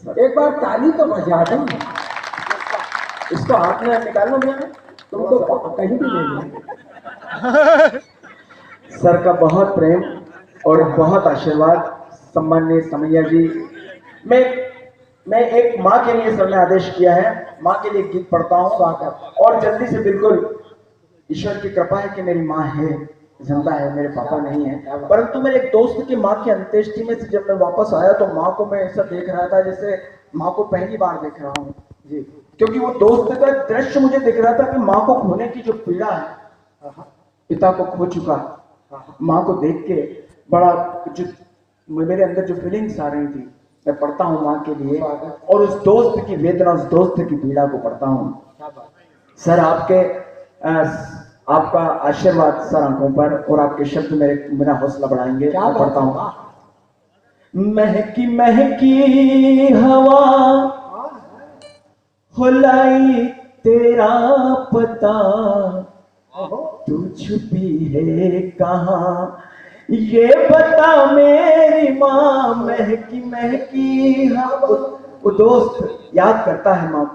एक बार ताली तो बजा दो। इसको हाथ में निकालना भैया, तुमको कहीं भी नहीं। सर का बहुत प्रेम और बहुत आशीर्वाद। सम्माननीय समैया जी, मैं एक माँ के लिए सर ने आदेश किया है, माँ के लिए गीत पढ़ता हूँ और जल्दी से, बिल्कुल ईश्वर की कृपा है कि मेरी माँ है, जिंदा है, मेरे पापा नहीं है। परंतु मेरे एक दोस्त की माँ की अंत्येष्टि में से जब मैं वापस आया तो माँ को मैं ऐसा देख रहा था जैसे माँ को पहली बार देख रहा हूँ जी, क्योंकि वो दोस्त का दृश्य मुझे दिख रहा था कि माँ को खोने की जो पीड़ा है, पिता को खो चुका, माँ को देख के बड़ा जो मेरे अंदर जो फीलिंग्स आ रही थी, मैं पढ़ता हूँ माँ के लिए और उस दोस्त की वेदना, उस दोस्त की पीड़ा को पढ़ता हूँ। सर आपका आशीर्वाद सर आंखों पर और आपके शब्द मेरा हौसला बढ़ाएंगे। क्या पढ़ता हूँ। महकी महकी हवा हुलाई तेरा पता, तू छुपी है कहाँ ये बता मेरी माँ। महकी महकी हवा, वो दोस्त याद करता है माँ।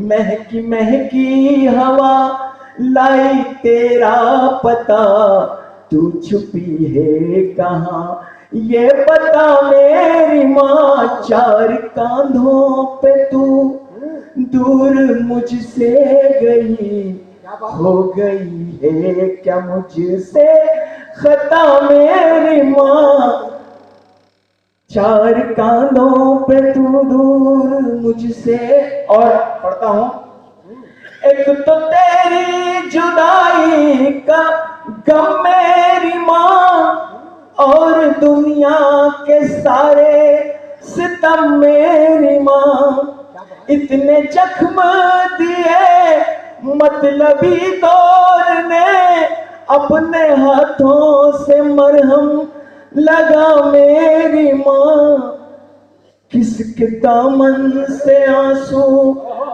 महकी महकी हवा लाई तेरा पता, तू छुपी है कहाँ ये बता मेरी माँ। चार कांधों पे तू दूर मुझसे गई, हो गई है क्या मुझसे खता मेरी माँ। चार कांधों पे तू दूर मुझसे, और पढ़ता हूँ। एक तो तेरी जुदाई का गम मेरी माँ, और दुनिया के सारे सितम मेरी माँ। इतने जख्म दिए मतलबी दौर ने, अपने हाथों से मरहम लगा मेरी माँ। किसके दामन से आंसू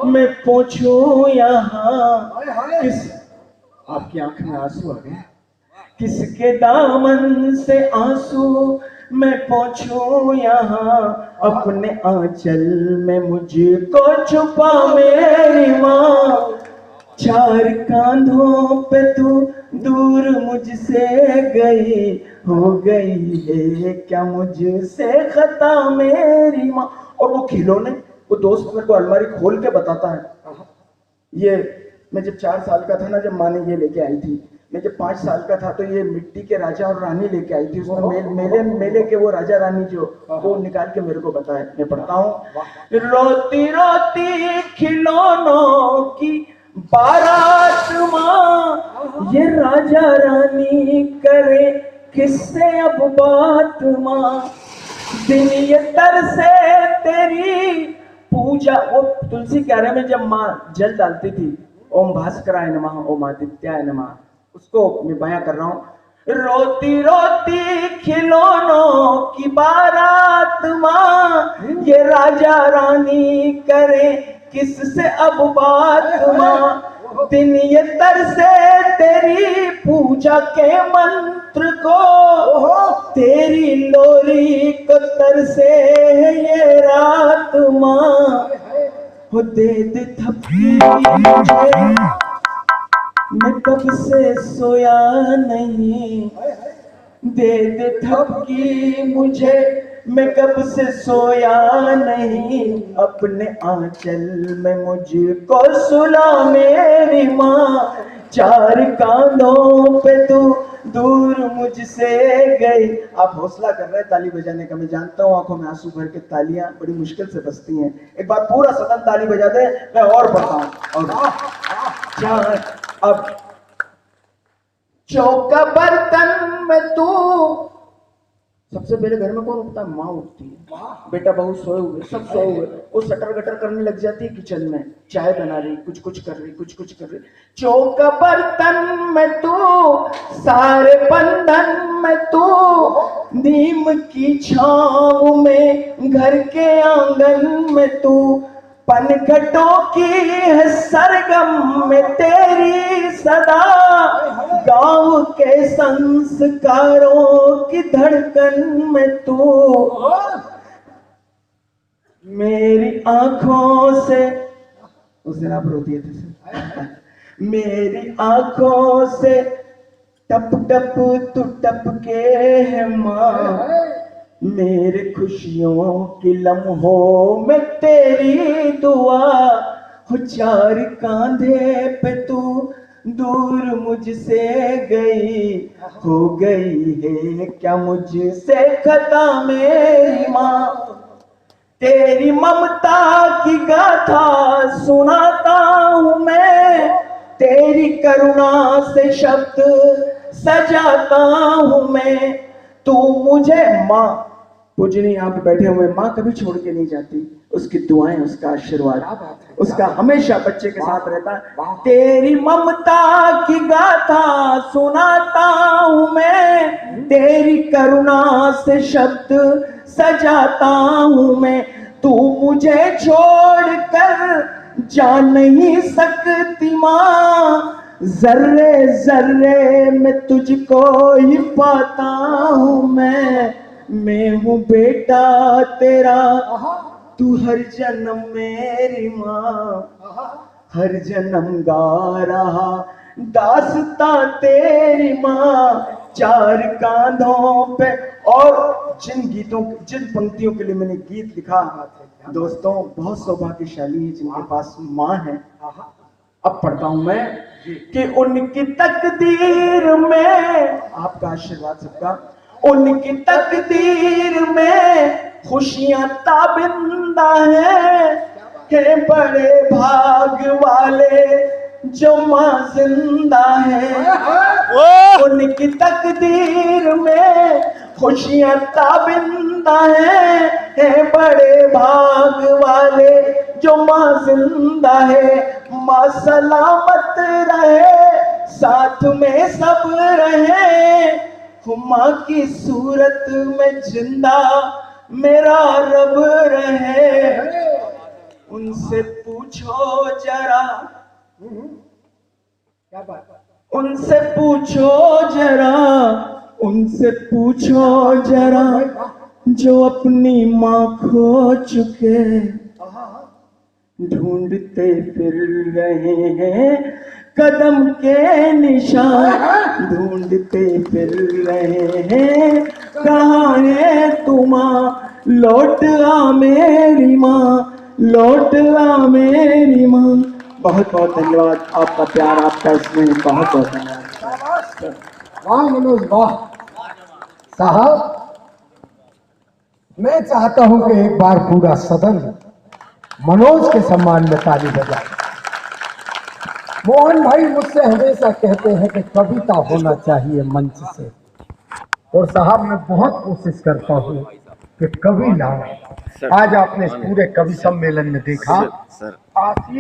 मैं पोंछूं यहाँ, किस आपकी आंख में आंसू आ गए। किसके दामन से आंसू मैं पोंछूं यहाँ, अपने आंचल में मुझको छुपा मेरी माँ। चार कांधों पे तू दूर मुझसे गई, हो गई है क्या मुझसे खता मेरी माँ। और वो खिलौने, वो दोस्त मेरे को अलमारी खोल के बताता है, ये मैं जब 4 साल का था ना, जब माँ ने ये लेके आई थी, मैं जब 5 साल का था तो ये मिट्टी के राजा और रानी लेके आई थी। उसमें मेले के वो राजा रानी जो, वो निकाल के मेरे को बताया। मैं पढ़ता हूँ। रोती रोती खिलौनों की बारात माँ, ये राजा रानी करे किससे अब बात माँ। दिन ये तरसे तेरी पूजा, वो तुलसी क्यारे में जब माँ जल डालती थी, ओम भास्कराय नमः, ओम आदित्याय नमः, उसको मैं बयां कर रहा हूँ। रोती रोती खिलौनों की बारात माँ, ये राजा रानी करे किससे अब बात माँ। दिन ये तरसे तेरी पूजा के मंत्र को, तेरी लोरी को तरसे ये रात माँ। हो दे दे थपकी मुझे, मैं कब से सोया नहीं, दे दे थपकी मुझे, मैं कब से सोया नहीं। अपने आंचल में मुझको सुला मेरी माँ। चार कानों पे तू दूर मुझसे गई। आप हौसला कर रहे हैं ताली बजाने का, मैं जानता हूँ आंखों में आंसू भर के तालियां बड़ी मुश्किल से बजती हैं। एक बार पूरा सदन ताली बजा दे, मैं और पढ़ता हूँ। और अब चौका बर्तन में तू, सबसे पहले घर में कौन उठता है? माँ उठती है। बेटा बहू सोए हुए, सब सोए हुए, वो सटर गटर करने लग जाती है किचन में, चाय बना रही, कुछ कुछ कर रही, कुछ कुछ कर रही। चौका बर्तन में तू, सारे बंधन में तू, नीम की छांव में घर के आंगन में तू, पनघटों की है सरगम में तेरी सदा, गांव के संस्कारों की धड़कन में तू। मेरी आंखों से, उस दिन आप रो दिए थे सर। मेरी आंखों से टप टप तू टपके है माँ, मेरे खुशियों की लम्हों में तेरी दुआ हो। चार कांधे पे तू दूर मुझसे गई, हो गई है क्या मुझसे खता मेरी माँ। तेरी ममता की गाथा सुनाता हूँ मैं, तेरी करुणा से शब्द सजाता हूँ मैं। तू मुझे माँ, पूजनी यहाँ पे बैठे हुए, माँ कभी छोड़ के नहीं जाती, उसकी दुआएं, उसका आशीर्वाद, उसका हमेशा बच्चे के साथ रहता है। तेरी ममता की गाथा सुनाता हूँ मैं, तेरी करुणा से शब्द सजाता हूँ मैं। तू मुझे छोड़ कर जा नहीं सकती माँ, जर्रे जर्रे में तुझको ही पाता हूँ मैं हूँ बेटा तेरा, तू हर जन्म मेरी माँ, हर जन्म गा रहा दास्तां तेरी माँ। चार कांधों पे, और जिन पंक्तियों के लिए मैंने गीत लिखा दोस्तों, बहुत सौभाग्यशाली है जिनके पास माँ है। अब पढ़ता हूं मैं कि उनकी तकदीर में, आपका आशीर्वाद सबका, उनकी तकदीर में खुशियां ताबिंदा है बड़े भाग वाले जो माँ जिंदा है। उनकी तकदीर में खुशियां ताबिंदा है बड़े भाग वाले जो माँ जिंदा है। माँ सलामत रहे, साथ में सब रहे, माँ की सूरत में जिंदा मेरा रब रहे। उनसे पूछो जरा, क्या बात, उनसे पूछो जरा, उनसे पूछो जरा जो अपनी माँ खो चुके, ढूंढते फिर रहे हैं कदम के निशान, ढूंढते फिर रहे हैं कहाँ है तू माँ, लौट आ मेरी माँ, लौट आ मेरी माँ। बहुत बहुत धन्यवाद, आपका प्यार, आपका स्नेह, बहुत बहुत धन्यवाद। वाह मनोज वाह। साहब मैं चाहता हूं कि एक बार पूरा सदन मनोज के सम्मान में ताली बजाए। मोहन भाई मुझसे हमेशा कहते हैं कि कविता होना चाहिए मंच से, और साहब मैं बहुत कोशिश करता हूं कि कवि ना, आज आपने इस पूरे कवि सम्मेलन में देखा।